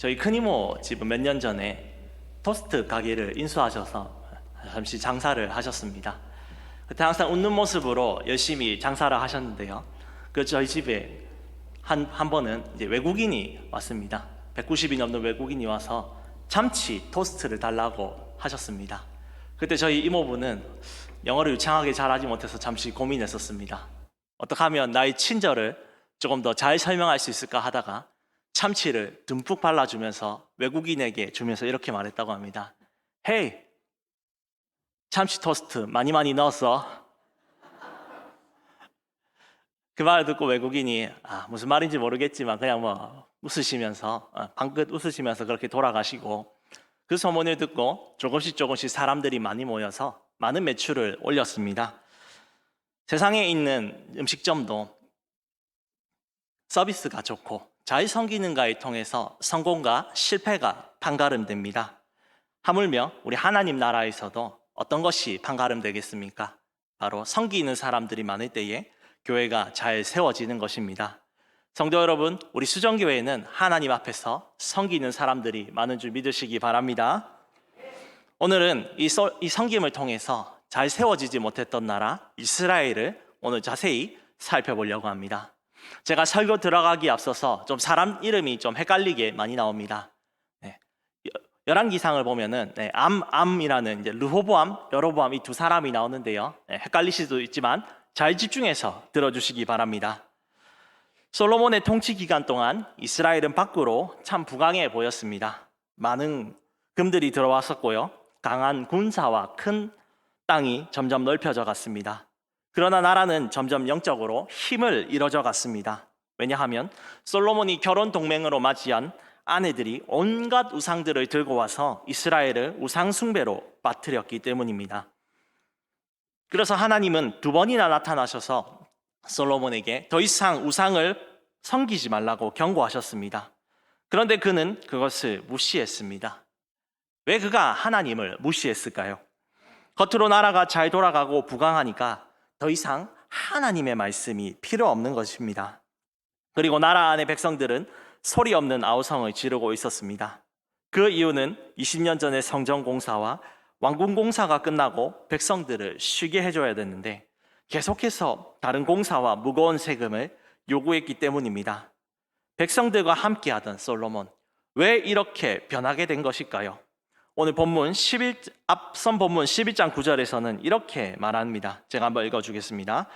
저희 큰이모 집은 몇 년 전에 토스트 가게를 인수하셔서 잠시 장사를 하셨습니다. 그때 항상 웃는 모습으로 열심히 장사를 하셨는데요. 그 저희 집에 한 번은 이제 외국인이 왔습니다. 190이 넘는 외국인이 와서 참치 토스트를 달라고 하셨습니다. 그때 저희 이모부는 영어를 유창하게 잘하지 못해서 잠시 고민했었습니다. 어떻게 하면 나의 친절을 조금 더 잘 설명할 수 있을까 하다가 참치를 듬뿍 발라주면서 외국인에게 주면서 이렇게 말했다고 합니다. Hey, 참치 토스트 많이 넣었어. 그 말을 듣고 외국인이 무슨 말인지 모르겠지만 그냥 뭐 웃으시면서 방긋 웃으시면서 그렇게 돌아가시고, 그 소문을 듣고 조금씩 사람들이 많이 모여서 많은 매출을 올렸습니다. 세상에 있는 음식점도 서비스가 좋고 잘 섬기는가를 통해서 성공과 실패가 판가름됩니다. 하물며 우리 하나님 나라에서도 어떤 것이 판가름되겠습니까? 바로 섬기는 사람들이 많을 때에 교회가 잘 세워지는 것입니다. 성도 여러분, 우리 수정교회는 하나님 앞에서 섬기는 사람들이 많은 줄 믿으시기 바랍니다. 오늘은 이 섬김을 통해서 잘 세워지지 못했던 나라 이스라엘을 오늘 자세히 살펴보려고 합니다. 제가 설교 들어가기 앞서서 좀 사람 이름이 좀 헷갈리게 많이 나옵니다. 열왕기상을 보면은 암이라는 이제 르호보암, 여로보암 이 두 사람이 나오는데요. 헷갈리실 수도 있지만 잘 집중해서 들어주시기 바랍니다. 솔로몬의 통치 기간 동안 이스라엘은 밖으로 참 부강해 보였습니다. 많은 금들이 들어왔었고요. 강한 군사와 큰 땅이 점점 넓혀져 갔습니다. 그러나 나라는 점점 영적으로 힘을 잃어져 갔습니다. 왜냐하면 솔로몬이 결혼 동맹으로 맞이한 아내들이 온갖 우상들을 들고 와서 이스라엘을 우상 숭배로 빠뜨렸기 때문입니다. 그래서 하나님은 두 번이나 나타나셔서 솔로몬에게 더 이상 우상을 섬기지 말라고 경고하셨습니다. 그런데 그는 그것을 무시했습니다. 왜 그가 하나님을 무시했을까요? 겉으로 나라가 잘 돌아가고 부강하니까 더 이상 하나님의 말씀이 필요 없는 것입니다. 그리고 나라 안의 백성들은 소리 없는 아우성을 지르고 있었습니다. 그 이유는 20년 전에 성전 공사와 왕궁 공사가 끝나고 백성들을 쉬게 해줘야 됐는데 계속해서 다른 공사와 무거운 세금을 요구했기 때문입니다. 백성들과 함께하던 솔로몬, 왜 이렇게 변하게 된 것일까요? 오늘 앞선 본문 11장 9절에서는 이렇게 말합니다. 제가 한번 읽어주겠습니다.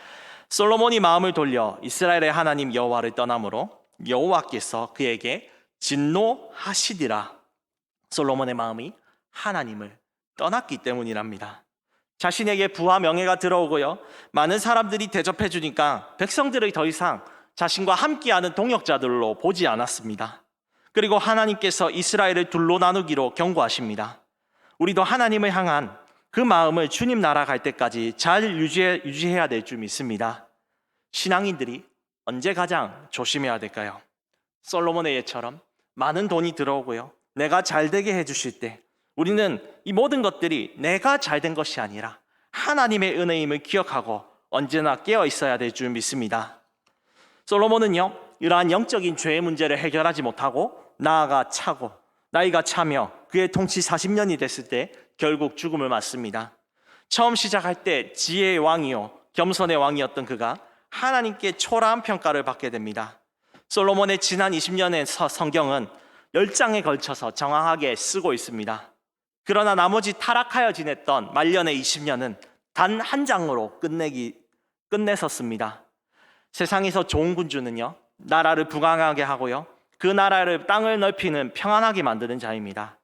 솔로몬이 마음을 돌려 이스라엘의 하나님 여호와를 떠나므로 여호와께서 그에게 진노하시리라. 솔로몬의 마음이 하나님을 떠났기 때문이랍니다. 자신에게 부와 명예가 들어오고요, 많은 사람들이 대접해 주니까 백성들을 더 이상 자신과 함께하는 동역자들로 보지 않았습니다. 그리고 하나님께서 이스라엘을 둘로 나누기로 경고하십니다. 우리도 하나님을 향한 그 마음을 주님 나라 갈 때까지 잘 유지해야 될 줄 믿습니다. 신앙인들이 언제 가장 조심해야 될까요? 솔로몬의 예처럼 많은 돈이 들어오고요, 내가 잘 되게 해주실 때 우리는 이 모든 것들이 내가 잘 된 것이 아니라 하나님의 은혜임을 기억하고 언제나 깨어 있어야 될 줄 믿습니다. 솔로몬은요, 이러한 영적인 죄의 문제를 해결하지 못하고 나아가 차고 나이가 차며 그의 통치 40년이 됐을 때 결국 죽음을 맞습니다. 처음 시작할 때 지혜의 왕이요 겸손의 왕이었던 그가 하나님께 초라한 평가를 받게 됩니다. 솔로몬의 지난 20년의 성경은 10장에 걸쳐서 정확하게 쓰고 있습니다. 그러나 나머지 타락하여 지냈던 말년의 20년은 단 한 장으로 끝냈었습니다. 세상에서 좋은 군주는요, 나라를 부강하게 하고요, 그 나라를 땅을 넓히는 평안하게 만드는 자입니다.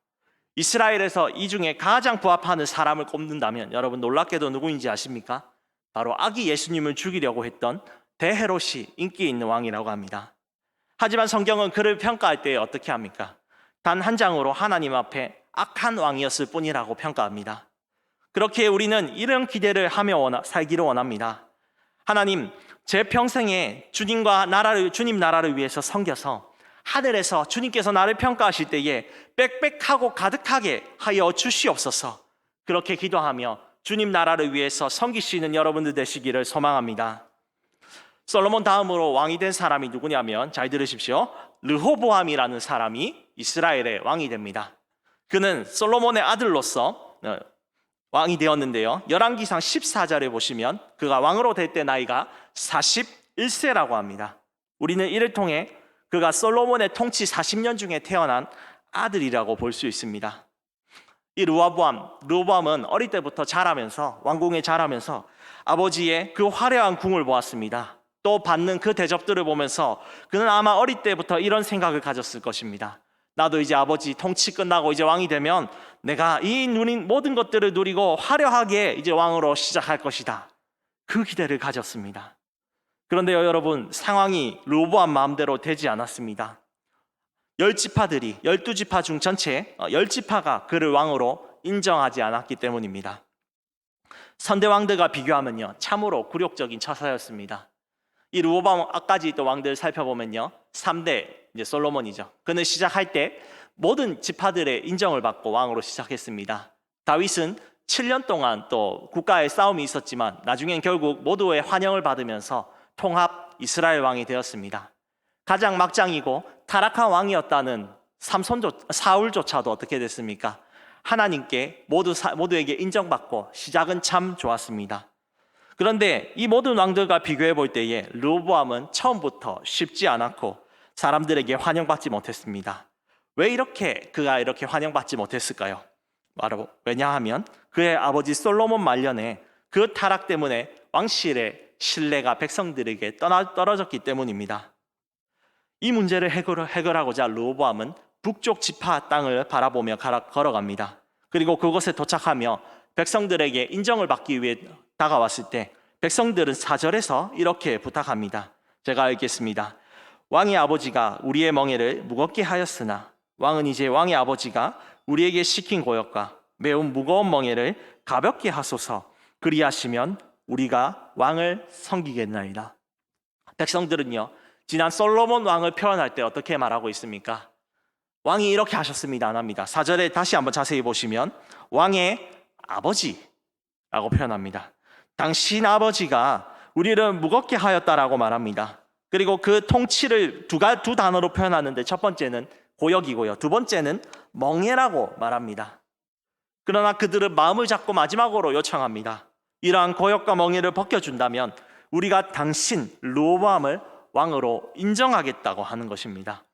이스라엘에서 이 중에 가장 부합하는 사람을 꼽는다면 여러분 놀랍게도 누구인지 아십니까? 바로 아기 예수님을 죽이려고 했던 대헤롯이 인기 있는 왕이라고 합니다. 하지만 성경은 그를 평가할 때 어떻게 합니까? 단 한 장으로 하나님 앞에 악한 왕이었을 뿐이라고 평가합니다. 그렇게 우리는 이런 기대를 하며 살기를 원합니다. 하나님, 제 평생에 주님 나라를 위해서 섬겨서 하늘에서 주님께서 나를 평가하실 때에 빽빽하고 가득하게 하여 주시옵소서. 그렇게 기도하며 주님 나라를 위해서 섬기시는 여러분들 되시기를 소망합니다. 솔로몬 다음으로 왕이 된 사람이 누구냐면, 잘 들으십시오, 르호보암이라는 사람이 이스라엘의 왕이 됩니다. 그는 솔로몬의 아들로서 왕이 되었는데요. 열왕기상 14절에 보시면 그가 왕으로 될 때 나이가 41세라고 합니다. 우리는 이를 통해 그가 솔로몬의 통치 40년 중에 태어난 아들이라고 볼 수 있습니다. 이 르호보암은 어릴 때부터 자라면서 왕궁에 자라면서 아버지의 그 화려한 궁을 보았습니다. 또 받는 그 대접들을 보면서 그는 아마 어릴 때부터 이런 생각을 가졌을 것입니다. 나도 이제 아버지 통치 끝나고 이제 왕이 되면 내가 이 누린 모든 것들을 누리고 화려하게 이제 왕으로 시작할 것이다. 그 기대를 가졌습니다. 그런데요, 여러분, 상황이 르호보암 마음대로 되지 않았습니다. 10지파들이 12지파 중 전체 10지파가 그를 왕으로 인정하지 않았기 때문입니다. 선대왕들과 비교하면요, 참으로 굴욕적인 처사였습니다. 이 르호보암까지 또 왕들 살펴보면요, 3대 이제 솔로몬이죠. 그는 시작할 때 모든 지파들의 인정을 받고 왕으로 시작했습니다. 다윗은 7년 동안 또 국가의 싸움이 있었지만 나중엔 결국 모두의 환영을 받으면서 통합 이스라엘 왕이 되었습니다. 가장 막장이고 타락한 왕이었다는 사울조차도 어떻게 됐습니까? 하나님께 모두에게 인정받고 시작은 참 좋았습니다. 그런데 이 모든 왕들과 비교해 볼 때에 르호보암은 처음부터 쉽지 않았고 사람들에게 환영받지 못했습니다. 왜 그가 이렇게 환영받지 못했을까요? 바로 왜냐하면 그의 아버지 솔로몬 말년에 그 타락 때문에 왕실의 신뢰가 백성들에게 떨어졌기 때문입니다. 이 문제를 해결하고자 르호보암은 북쪽 지파 땅을 바라보며 걸어갑니다. 그리고 그곳에 도착하며 백성들에게 인정을 받기 위해 다가왔을 때 백성들은 4절에서 이렇게 부탁합니다. 제가 읽겠습니다. 왕의 아버지가 우리의 멍에를 무겁게 하였으나 왕은 이제 왕의 아버지가 우리에게 시킨 고역과 매우 무거운 멍에를 가볍게 하소서. 그리하시면 우리가 왕을 섬기겠나이다. 백성들은요, 지난 솔로몬 왕을 표현할 때 어떻게 말하고 있습니까? 왕이 이렇게 하셨습니다. 안 합니다. 4절에 다시 한번 자세히 보시면 왕의 아버지라고 표현합니다. 당신 아버지가 우리를 무겁게 하였다라고 말합니다. 그리고 그 통치를 두 단어로 표현하는데 첫 번째는 고역이고요, 두 번째는 멍에라고 말합니다. 그러나 그들은 마음을 잡고 마지막으로 요청합니다. 이러한 고역과 멍에를 벗겨준다면 우리가 당신 르호보암을 왕으로 인정하겠다고 하는 것입니다.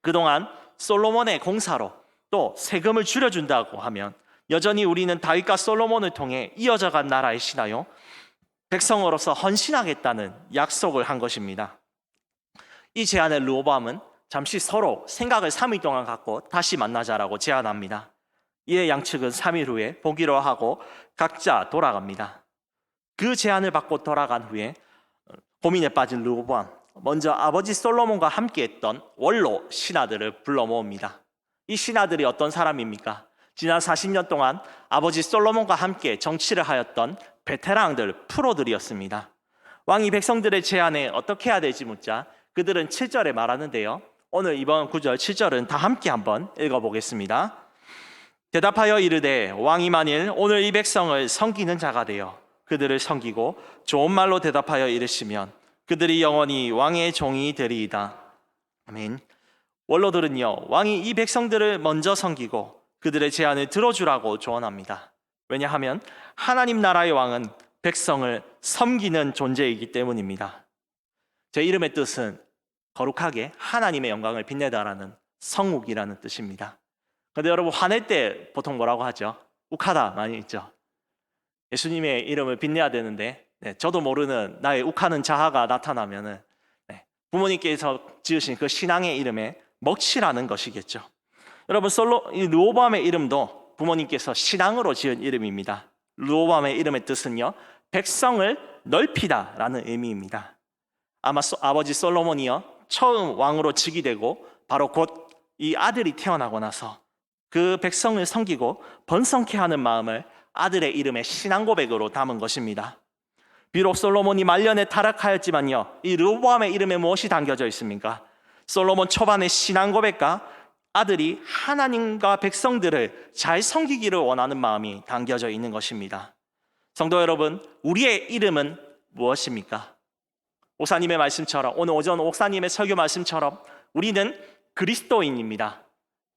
그동안 솔로몬의 공사로 또 세금을 줄여준다고 하면 여전히 우리는 다윗과 솔로몬을 통해 이어져간 나라의 신하요, 백성으로서 헌신하겠다는 약속을 한 것입니다. 이 제안에 르호보암은 잠시 서로 생각을 3일 동안 갖고 다시 만나자라고 제안합니다. 이에 양측은 3일 후에 보기로 하고 각자 돌아갑니다. 그 제안을 받고 돌아간 후에 고민에 빠진 르호보암, 먼저 아버지 솔로몬과 함께했던 원로 신하들을 불러 모읍니다. 이 신하들이 어떤 사람입니까? 지난 40년 동안 아버지 솔로몬과 함께 정치를 하였던 베테랑들, 프로들이었습니다. 왕이 백성들의 제안에 어떻게 해야 될지 묻자 그들은 7절에 말하는데요, 오늘 이번 9절 7절은 다 함께 한번 읽어보겠습니다. 대답하여 이르되 왕이 만일 오늘 이 백성을 섬기는 자가 되어 그들을 섬기고 좋은 말로 대답하여 이르시면 그들이 영원히 왕의 종이 되리이다. 아멘. 원로들은요, 왕이 이 백성들을 먼저 섬기고 그들의 제안을 들어주라고 조언합니다. 왜냐하면 하나님 나라의 왕은 백성을 섬기는 존재이기 때문입니다. 제 이름의 뜻은 거룩하게 하나님의 영광을 빛내다라는 성욱이라는 뜻입니다. 그런데 여러분, 화낼 때 보통 뭐라고 하죠? 욱하다 많이 있죠. 예수님의 이름을 빛내야 되는데 저도 모르는 나의 욱하는 자아가 나타나면은 부모님께서 지으신 그 신앙의 이름에 먹칠하는 것이겠죠. 여러분, 이 르호보암의 이름도 부모님께서 신앙으로 지은 이름입니다. 르호보암의 이름의 뜻은요, 백성을 넓히다라는 의미입니다. 아마 아버지 솔로몬이요, 처음 왕으로 즉위되고 바로 곧 이 아들이 태어나고 나서 그 백성을 섬기고 번성케 하는 마음을 아들의 이름에 신앙 고백으로 담은 것입니다. 비록 솔로몬이 말년에 타락하였지만요, 이 르호보암의 이름에 무엇이 담겨져 있습니까? 솔로몬 초반의 신앙 고백과 아들이 하나님과 백성들을 잘 섬기기를 원하는 마음이 담겨져 있는 것입니다. 성도 여러분, 우리의 이름은 무엇입니까? 옥사님의 말씀처럼, 오늘 오전 옥사님의 설교 말씀처럼 우리는 그리스도인입니다.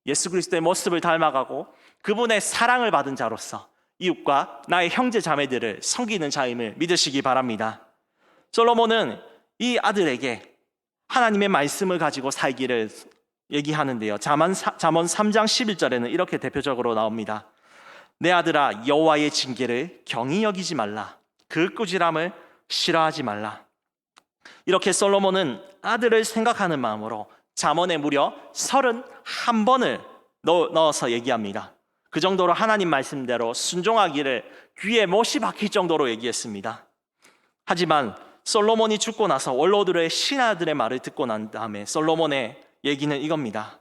예수 그리스도의 모습을 닮아가고 그분의 사랑을 받은 자로서 이웃과 나의 형제 자매들을 섬기는 자임을 믿으시기 바랍니다. 솔로몬은 이 아들에게 하나님의 말씀을 가지고 살기를 얘기하는데요. 잠언 3장 11절에는 이렇게 대표적으로 나옵니다. 내 아들아, 여호와의 징계를 경히 여기지 말라. 그 꾸지람을 싫어하지 말라. 이렇게 솔로몬은 아들을 생각하는 마음으로 잠언에 무려 31번을 넣어서 얘기합니다. 그 정도로 하나님 말씀대로 순종하기를 귀에 못이 박힐 정도로 얘기했습니다. 하지만 솔로몬이 죽고 나서 원로들의 신하들의 말을 듣고 난 다음에 솔로몬의 얘기는 이겁니다.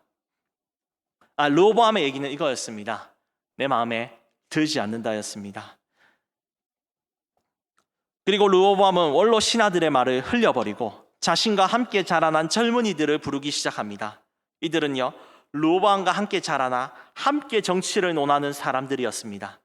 르호보암의 얘기는 이거였습니다. 내 마음에 들지 않는다였습니다. 그리고 르호보암은 원로 신하들의 말을 흘려버리고 자신과 함께 자라난 젊은이들을 부르기 시작합니다. 이들은요, 르호보암과 함께 자라나 함께 정치를 논하는 사람들이었습니다.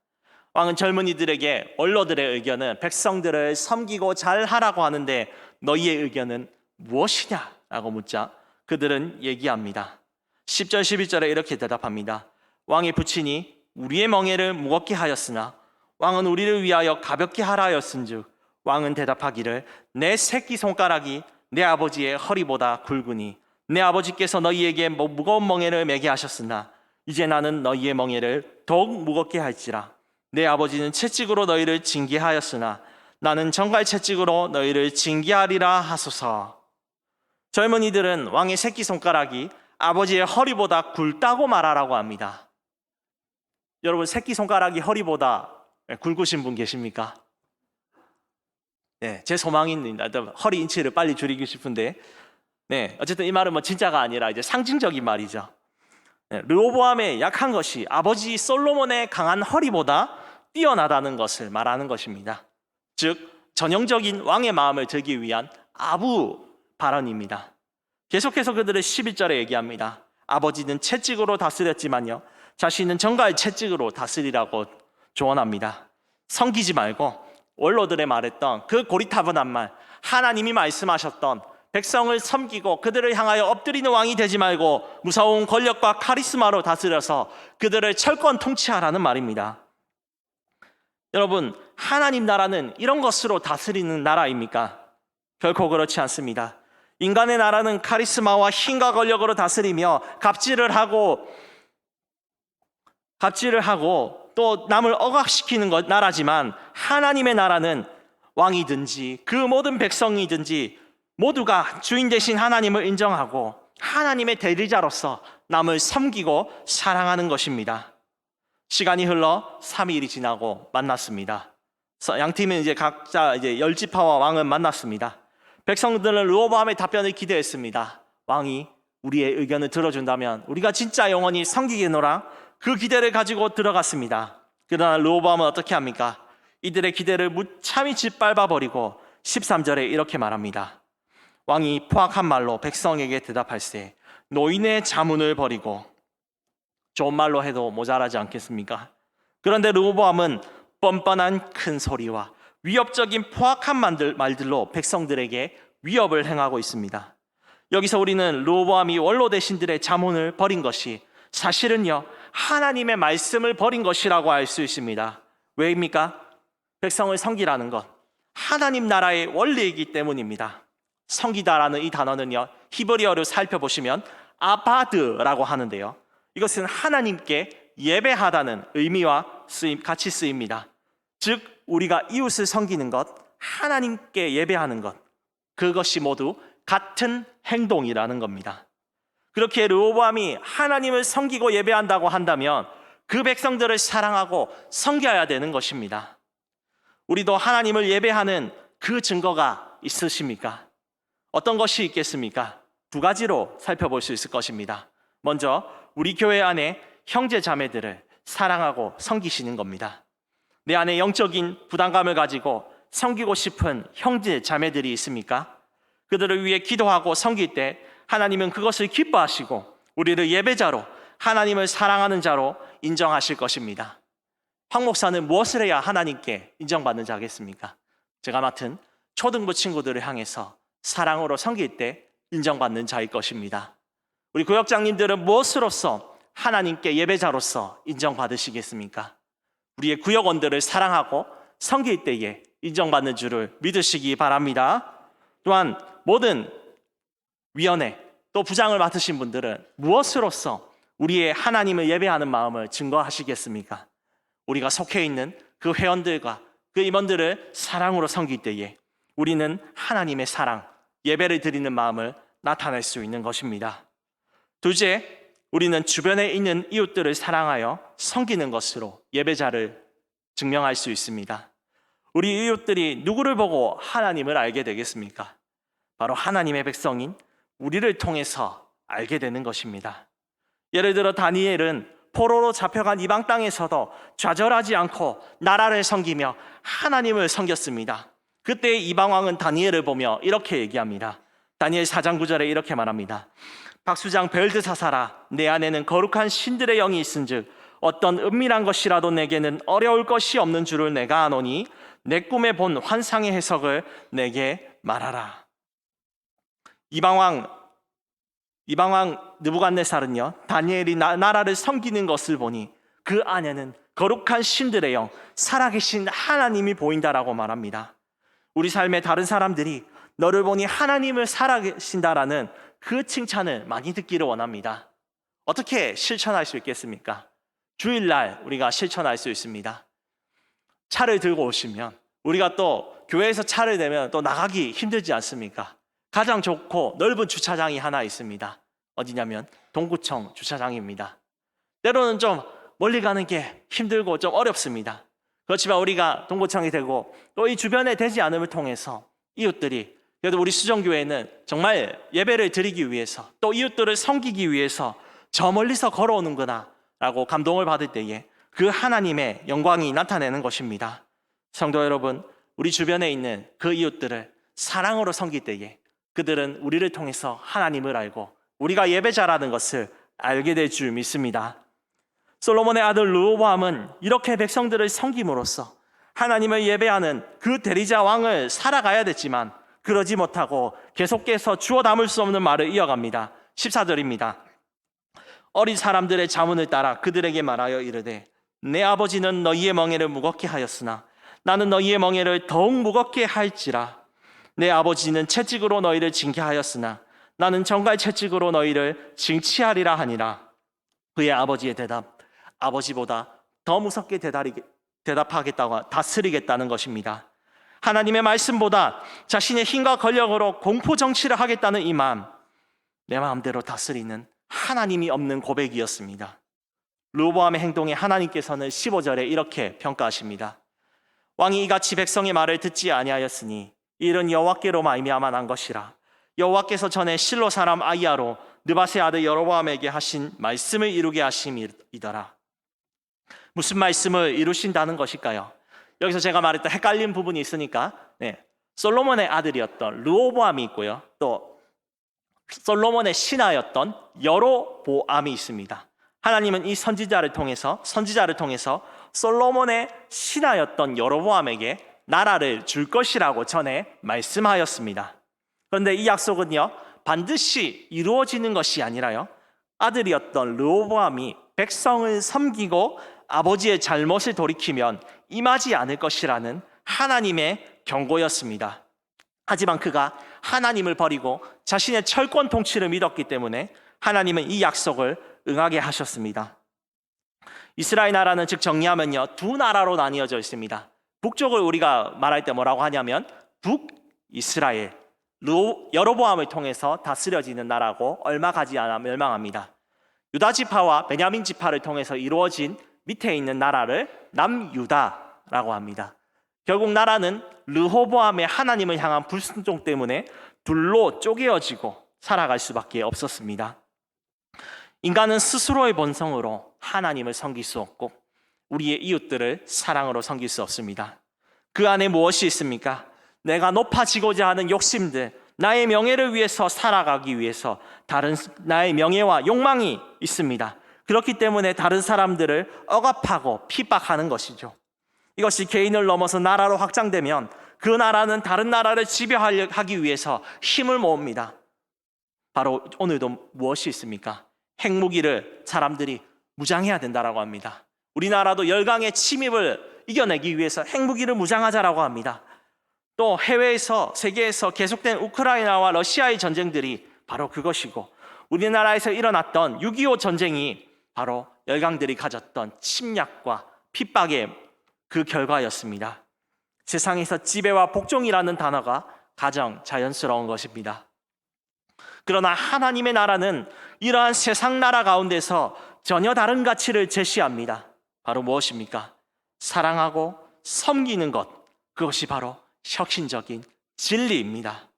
왕은 젊은이들에게 원로들의 의견은 백성들을 섬기고 잘하라고 하는데 너희의 의견은 무엇이냐라고 묻자 그들은 얘기합니다. 10절 11절에 이렇게 대답합니다. 왕의 부친이 우리의 멍에를 무겁게 하였으나 왕은 우리를 위하여 가볍게 하라 하였은즉 왕은 대답하기를 내 새끼손가락이 내 아버지의 허리보다 굵으니 내 아버지께서 너희에게 무거운 멍에를 매게 하셨으나 이제 나는 너희의 멍에를 더욱 무겁게 할지라. 내 아버지는 채찍으로 너희를 징계하였으나 나는 정갈 채찍으로 너희를 징계하리라 하소서. 젊은이들은 왕의 새끼손가락이 아버지의 허리보다 굵다고 말하라고 합니다. 여러분, 새끼손가락이 허리보다 굵으신 분 계십니까? 네, 제 소망입니다. 허리 인치를 빨리 줄이고 싶은데, 네, 어쨌든 이 말은 진짜가 아니라 이제 상징적인 말이죠. 네, 르호보암의 약한 것이 아버지 솔로몬의 강한 허리보다 뛰어나다는 것을 말하는 것입니다. 즉, 전형적인 왕의 마음을 들기 위한 아부 발언입니다. 계속해서 그들은 11절에 얘기합니다. 아버지는 채찍으로 다스렸지만요, 자신은 정갈 채찍으로 다스리라고 조언합니다. 섬기지 말고 원로들의 말했던 그 고리타분한 말, 하나님이 말씀하셨던 백성을 섬기고 그들을 향하여 엎드리는 왕이 되지 말고 무서운 권력과 카리스마로 다스려서 그들을 철권 통치하라는 말입니다. 여러분, 하나님 나라는 이런 것으로 다스리는 나라입니까? 결코 그렇지 않습니다. 인간의 나라는 카리스마와 힘과 권력으로 다스리며 갑질을 하고 또 남을 억압시키는 나라지만 하나님의 나라는 왕이든지 그 모든 백성이든지 모두가 주인 되신 하나님을 인정하고 하나님의 대리자로서 남을 섬기고 사랑하는 것입니다. 시간이 흘러 3일이 지나고 만났습니다. 양팀은 이제 각자 열지파와 왕은 만났습니다. 백성들은 르호보암의 답변을 기대했습니다. 왕이 우리의 의견을 들어준다면 우리가 진짜 영원히 섬기겠노라, 그 기대를 가지고 들어갔습니다. 그러나 르호보암은 어떻게 합니까? 이들의 기대를 무참히 짓밟아버리고 13절에 이렇게 말합니다. 왕이 포악한 말로 백성에게 대답할세 노인의 자문을 버리고, 좋은 말로 해도 모자라지 않겠습니까? 그런데 르호보암은 뻔뻔한 큰 소리와 위협적인 포악한 말들로 백성들에게 위협을 행하고 있습니다. 여기서 우리는 르호보암이 원로 대신들의 자문을 버린 것이 사실은요, 하나님의 말씀을 버린 것이라고 알 수 있습니다. 왜입니까? 백성을 섬기라는 것, 하나님 나라의 원리이기 때문입니다. 섬기다라는 이 단어는요, 히브리어를 살펴보시면 아바드라고 하는데요, 이것은 하나님께 예배하다는 의미와 같이 쓰입니다. 즉, 우리가 이웃을 섬기는 것, 하나님께 예배하는 것, 그것이 모두 같은 행동이라는 겁니다. 그렇게 르호보암이 하나님을 섬기고 예배한다고 한다면 그 백성들을 사랑하고 섬겨야 되는 것입니다. 우리도 하나님을 예배하는 그 증거가 있으십니까? 어떤 것이 있겠습니까? 두 가지로 살펴볼 수 있을 것입니다. 먼저 우리 교회 안에 형제 자매들을 사랑하고 섬기시는 겁니다. 내 안에 영적인 부담감을 가지고 섬기고 싶은 형제 자매들이 있습니까? 그들을 위해 기도하고 섬길 때 하나님은 그것을 기뻐하시고 우리를 예배자로, 하나님을 사랑하는 자로 인정하실 것입니다. 황 목사는 무엇을 해야 하나님께 인정받는 자겠습니까? 제가 맡은 초등부 친구들을 향해서 사랑으로 섬길 때 인정받는 자일 것입니다. 우리 구역장님들은 무엇으로서 하나님께 예배자로서 인정받으시겠습니까? 우리의 구역원들을 사랑하고 섬길 때에 인정받는 줄을 믿으시기 바랍니다. 또한 모든 위원회 또 부장을 맡으신 분들은 무엇으로서 우리의 하나님을 예배하는 마음을 증거하시겠습니까? 우리가 속해 있는 그 회원들과 그 임원들을 사랑으로 섬길 때에 우리는 하나님의 사랑, 예배를 드리는 마음을 나타낼 수 있는 것입니다. 둘째, 우리는 주변에 있는 이웃들을 사랑하여 섬기는 것으로 예배자를 증명할 수 있습니다. 우리 이웃들이 누구를 보고 하나님을 알게 되겠습니까? 바로 하나님의 백성인 우리를 통해서 알게 되는 것입니다. 예를 들어 다니엘은 포로로 잡혀간 이방 땅에서도 좌절하지 않고 나라를 섬기며 하나님을 섬겼습니다. 그때 이방 왕은 다니엘을 보며 이렇게 얘기합니다. 다니엘 4장 9절에 이렇게 말합니다. 박수장 벨드사사라, 내 안에는 거룩한 신들의 영이 있은즉 어떤 은밀한 것이라도 내게는 어려울 것이 없는 줄을 내가 아노니 내 꿈에 본 환상의 해석을 내게 말하라. 이방왕 느부갓네살은요, 다니엘이 나라를 섬기는 것을 보니 그 안에는 거룩한 신들의 영, 살아계신 하나님이 보인다라고 말합니다. 우리 삶의 다른 사람들이 너를 보니 하나님을 살아계신다라는 그 칭찬을 많이 듣기를 원합니다. 어떻게 실천할 수 있겠습니까? 주일날 우리가 실천할 수 있습니다. 차를 들고 오시면 우리가 또 교회에서 차를 내면 또 나가기 힘들지 않습니까? 가장 좋고 넓은 주차장이 하나 있습니다. 어디냐면 동구청 주차장입니다. 때로는 좀 멀리 가는 게 힘들고 좀 어렵습니다. 그렇지만 우리가 동구청이 되고 또 이 주변의 되지 않음을 통해서 이웃들이, 그래도 우리 수정교회는 정말 예배를 드리기 위해서 또 이웃들을 섬기기 위해서 저 멀리서 걸어오는구나 라고 감동을 받을 때에 그 하나님의 영광이 나타내는 것입니다. 성도 여러분, 우리 주변에 있는 그 이웃들을 사랑으로 섬길 때에 그들은 우리를 통해서 하나님을 알고 우리가 예배자라는 것을 알게 될 줄 믿습니다. 솔로몬의 아들 르호보암은 이렇게 백성들을 섬김으로써 하나님을 예배하는 그 대리자 왕을 살아가야 됐지만 그러지 못하고 계속해서 주워 담을 수 없는 말을 이어갑니다. 14절입니다. 어린 사람들의 자문을 따라 그들에게 말하여 이르되 내 아버지는 너희의 멍에를 무겁게 하였으나 나는 너희의 멍에를 더욱 무겁게 할지라. 내 아버지는 채찍으로 너희를 징계하였으나 나는 정갈 채찍으로 너희를 징치하리라 하니라. 그의 아버지의 대답, 아버지보다 더 무섭게 대답하겠다고 다스리겠다는 것입니다. 하나님의 말씀보다 자신의 힘과 권력으로 공포 정치를 하겠다는 이 마음, 내 마음대로 다스리는 하나님이 없는 고백이었습니다. 르호보암의 행동에 하나님께서는 15절에 이렇게 평가하십니다. 왕이 이같이 백성의 말을 듣지 아니하였으니 이 일은 여호와께로 말미암아 난 것이라. 여호와께서 전에 실로 사람 아히야로 느밧의 아들 여로보암에게 하신 말씀을 이루게 하심이더라. 무슨 말씀을 이루신다는 것일까요? 여기서 제가 말했던 헷갈린 부분이 있으니까 솔로몬의 아들이었던 르호보암이 있고요, 또 솔로몬의 신하였던 여로보암이 있습니다. 하나님은 이 선지자를 통해서 솔로몬의 신하였던 여로보암에게 나라를 줄 것이라고 전에 말씀하였습니다. 그런데 이 약속은요, 반드시 이루어지는 것이 아니라요, 아들이었던 르호보암이 백성을 섬기고 아버지의 잘못을 돌이키면 임하지 않을 것이라는 하나님의 경고였습니다. 하지만 그가 하나님을 버리고 자신의 철권 통치를 믿었기 때문에 하나님은 이 약속을 응하게 하셨습니다. 이스라엘 나라는 즉 정리하면요, 두 나라로 나뉘어져 있습니다. 북쪽을 우리가 말할 때 뭐라고 하냐면 북이스라엘, 여로보암을 통해서 다스려지는 나라고 얼마 가지 않아 멸망합니다. 유다 지파와 베냐민 지파를 통해서 이루어진 밑에 있는 나라를 남유다라고 합니다. 결국 나라는 르호보암의 하나님을 향한 불순종 때문에 둘로 쪼개어지고 살아갈 수밖에 없었습니다. 인간은 스스로의 본성으로 하나님을 섬길 수 없고 우리의 이웃들을 사랑으로 섬길 수 없습니다. 그 안에 무엇이 있습니까? 내가 높아지고자 하는 욕심들, 나의 명예를 위해서 살아가기 위해서 다른 나의 명예와 욕망이 있습니다. 그렇기 때문에 다른 사람들을 억압하고 핍박하는 것이죠. 이것이 개인을 넘어서 나라로 확장되면 그 나라는 다른 나라를 지배하기 위해서 힘을 모읍니다. 바로 오늘도 무엇이 있습니까? 핵무기를 사람들이 무장해야 된다라고 합니다. 우리나라도 열강의 침입을 이겨내기 위해서 핵무기를 무장하자라고 합니다. 또 해외에서 세계에서 계속된 우크라이나와 러시아의 전쟁들이 바로 그것이고, 우리나라에서 일어났던 6.25 전쟁이 바로 열강들이 가졌던 침략과 핍박의 그 결과였습니다. 세상에서 지배와 복종이라는 단어가 가장 자연스러운 것입니다. 그러나 하나님의 나라는 이러한 세상 나라 가운데서 전혀 다른 가치를 제시합니다. 바로 무엇입니까? 사랑하고 섬기는 것, 그것이 바로 혁신적인 진리입니다.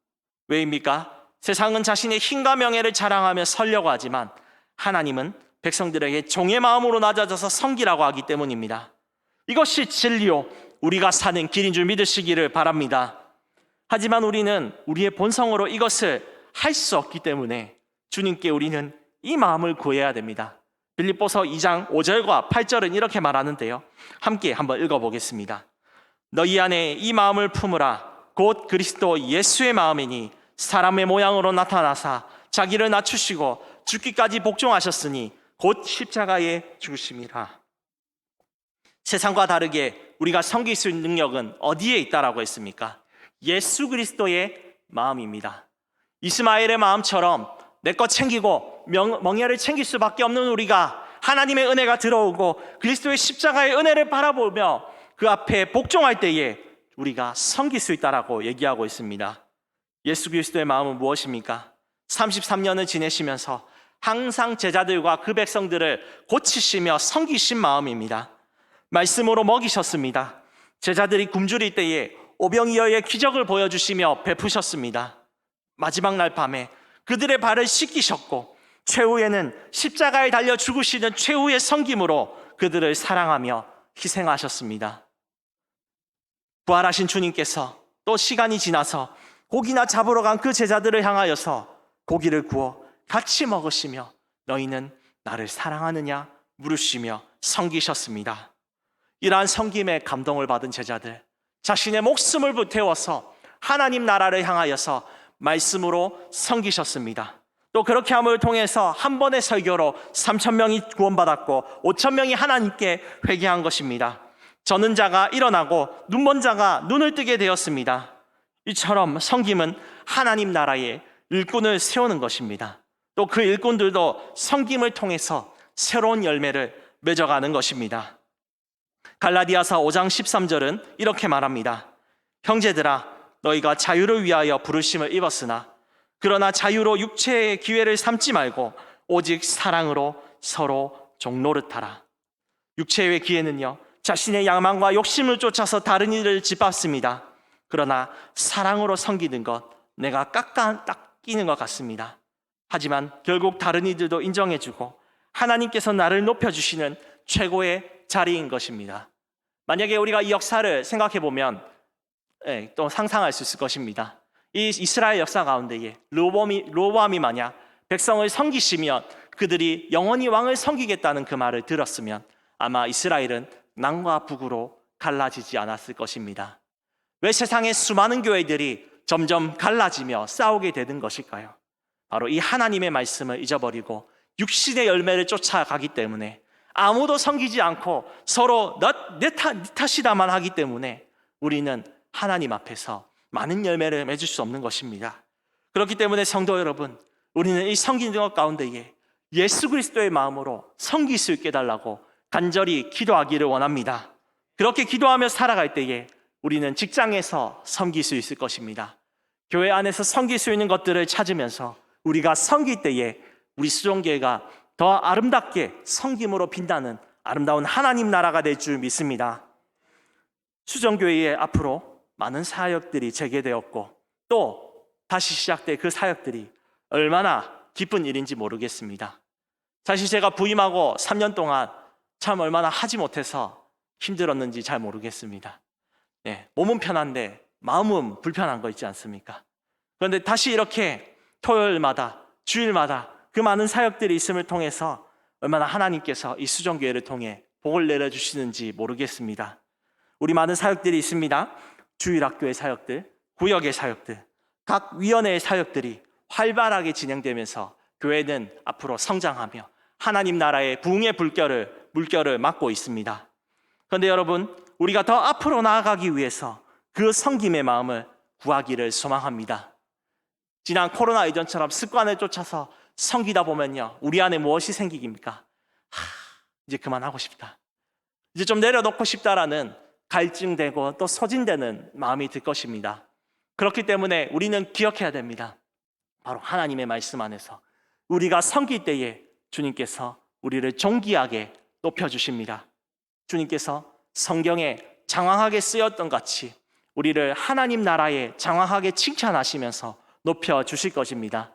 왜입니까? 세상은 자신의 힘과 명예를 자랑하며 살려고 하지만 하나님은 백성들에게 종의 마음으로 낮아져서 섬기라고 하기 때문입니다. 이것이 진리요, 우리가 사는 길인 줄 믿으시기를 바랍니다. 하지만 우리는 우리의 본성으로 이것을 할 수 없기 때문에 주님께 우리는 이 마음을 구해야 됩니다. 빌립보서 2장 5절과 8절은 이렇게 말하는데요, 함께 한번 읽어보겠습니다. 너희 안에 이 마음을 품으라. 곧 그리스도 예수의 마음이니 사람의 모양으로 나타나사 자기를 낮추시고 죽기까지 복종하셨으니 곧 십자가에 죽으심이라. 세상과 다르게 우리가 섬길 수 있는 능력은 어디에 있다라고 했습니까? 예수 그리스도의 마음입니다. 이스마엘의 마음처럼 내 것 챙기고 멍에를 챙길 수밖에 없는 우리가 하나님의 은혜가 들어오고 그리스도의 십자가의 은혜를 바라보며 그 앞에 복종할 때에 우리가 섬길 수 있다라고 얘기하고 있습니다. 예수 그리스도의 마음은 무엇입니까? 33년을 지내시면서 항상 제자들과 그 백성들을 고치시며 섬기신 마음입니다. 말씀으로 먹이셨습니다. 제자들이 굶주릴 때에 오병이어의 기적을 보여주시며 베푸셨습니다. 마지막 날 밤에 그들의 발을 씻기셨고, 최후에는 십자가에 달려 죽으시는 최후의 섬김으로 그들을 사랑하며 희생하셨습니다. 부활하신 주님께서 또 시간이 지나서 고기나 잡으러 간 그 제자들을 향하여서 고기를 구워 같이 먹으시며 너희는 나를 사랑하느냐 물으시며 섬기셨습니다. 이러한 섬김에 감동을 받은 제자들, 자신의 목숨을 불태워서 하나님 나라를 향하여서 말씀으로 섬기셨습니다. 또 그렇게 함을 통해서 한 번의 설교로 3,000명이 구원받았고 5,000명이 하나님께 회개한 것입니다. 저는 자가 일어나고 눈먼 자가 눈을 뜨게 되었습니다. 이처럼 섬김은 하나님 나라의 일꾼을 세우는 것입니다. 또 그 일꾼들도 섬김을 통해서 새로운 열매를 맺어가는 것입니다. 갈라디아서 5장 13절은 이렇게 말합니다. 형제들아, 너희가 자유를 위하여 부르심을 입었으나 그러나 자유로 육체의 기회를 삼지 말고 오직 사랑으로 서로 종노릇하라. 육체의 기회는요, 자신의 야망과 욕심을 쫓아서 다른 일을 짓밟습니다. 그러나 사랑으로 섬기는 것, 내가 깎이는 것 같습니다. 하지만 결국 다른 이들도 인정해주고 하나님께서 나를 높여주시는 최고의 자리인 것입니다. 만약에 우리가 이 역사를 생각해보면 또 상상할 수 있을 것입니다. 이 이스라엘 역사 가운데에 르호보암이 만약 백성을 섬기시면 그들이 영원히 왕을 섬기겠다는 그 말을 들었으면 아마 이스라엘은 남과 북으로 갈라지지 않았을 것입니다. 왜 세상의 수많은 교회들이 점점 갈라지며 싸우게 되는 것일까요? 바로 이 하나님의 말씀을 잊어버리고 육신의 열매를 쫓아가기 때문에, 아무도 섬기지 않고 서로 네 탓이다만 하기 때문에 우리는 하나님 앞에서 많은 열매를 맺을 수 없는 것입니다. 그렇기 때문에 성도 여러분, 우리는 이 섬기는 것 가운데에 예수 그리스도의 마음으로 섬길 수 있게 해달라고 간절히 기도하기를 원합니다. 그렇게 기도하며 살아갈 때에 우리는 직장에서 섬길 수 있을 것입니다. 교회 안에서 섬길 수 있는 것들을 찾으면서 우리가 섬길 때에 우리 수종교회가 더 아름답게 섬김으로 빛나는 아름다운 하나님 나라가 될 줄 믿습니다. 수종교회에 앞으로 많은 사역들이 재개되었고 또 다시 시작될 그 사역들이 얼마나 기쁜 일인지 모르겠습니다. 사실 제가 부임하고 3년 동안 참 얼마나 하지 못해서 힘들었는지 잘 모르겠습니다. 몸은 편한데 마음은 불편한 거 있지 않습니까? 그런데 다시 이렇게 토요일마다 주일마다 그 많은 사역들이 있음을 통해서 얼마나 하나님께서 이 수종교회를 통해 복을 내려주시는지 모르겠습니다. 우리 많은 사역들이 있습니다. 주일학교의 사역들, 구역의 사역들, 각 위원회의 사역들이 활발하게 진행되면서 교회는 앞으로 성장하며 하나님 나라의 부흥의 물결을 맞고 있습니다. 그런데 여러분, 우리가 더 앞으로 나아가기 위해서 그 섬김의 마음을 구하기를 소망합니다. 지난 코로나 이전처럼 습관을 쫓아서 섬기다 보면요, 우리 안에 무엇이 생기깁니까? 이제 그만하고 싶다, 이제 좀 내려놓고 싶다라는 갈증되고 또 소진되는 마음이 들 것입니다. 그렇기 때문에 우리는 기억해야 됩니다. 바로 하나님의 말씀 안에서 우리가 섬길 때에 주님께서 우리를 존귀하게 높여주십니다. 주님께서 성경에 장황하게 쓰였던 같이 우리를 하나님 나라에 장황하게 칭찬하시면서 높여주실 것입니다.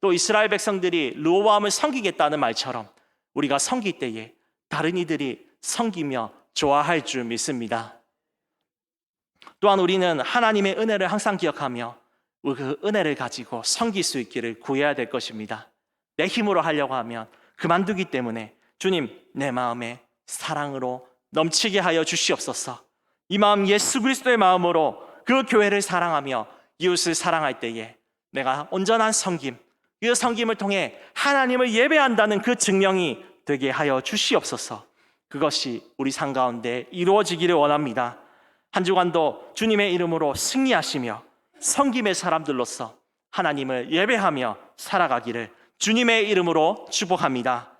또 이스라엘 백성들이 르호보암을 섬기겠다는 말처럼 우리가 섬길 때에 다른 이들이 섬기며 좋아할 줄 믿습니다. 또한 우리는 하나님의 은혜를 항상 기억하며 그 은혜를 가지고 섬길 수 있기를 구해야 될 것입니다. 내 힘으로 하려고 하면 그만두기 때문에 주님, 내 마음에 사랑으로 넘치게 하여 주시옵소서. 이 마음 예수 그리스도의 마음으로 그 교회를 사랑하며 이웃을 사랑할 때에 내가 온전한 섬김, 그 섬김을 통해 하나님을 예배한다는 그 증명이 되게 하여 주시옵소서. 그것이 우리 삶 가운데 이루어지기를 원합니다. 한 주간도 주님의 이름으로 승리하시며 섬김의 사람들로서 하나님을 예배하며 살아가기를 주님의 이름으로 축복합니다.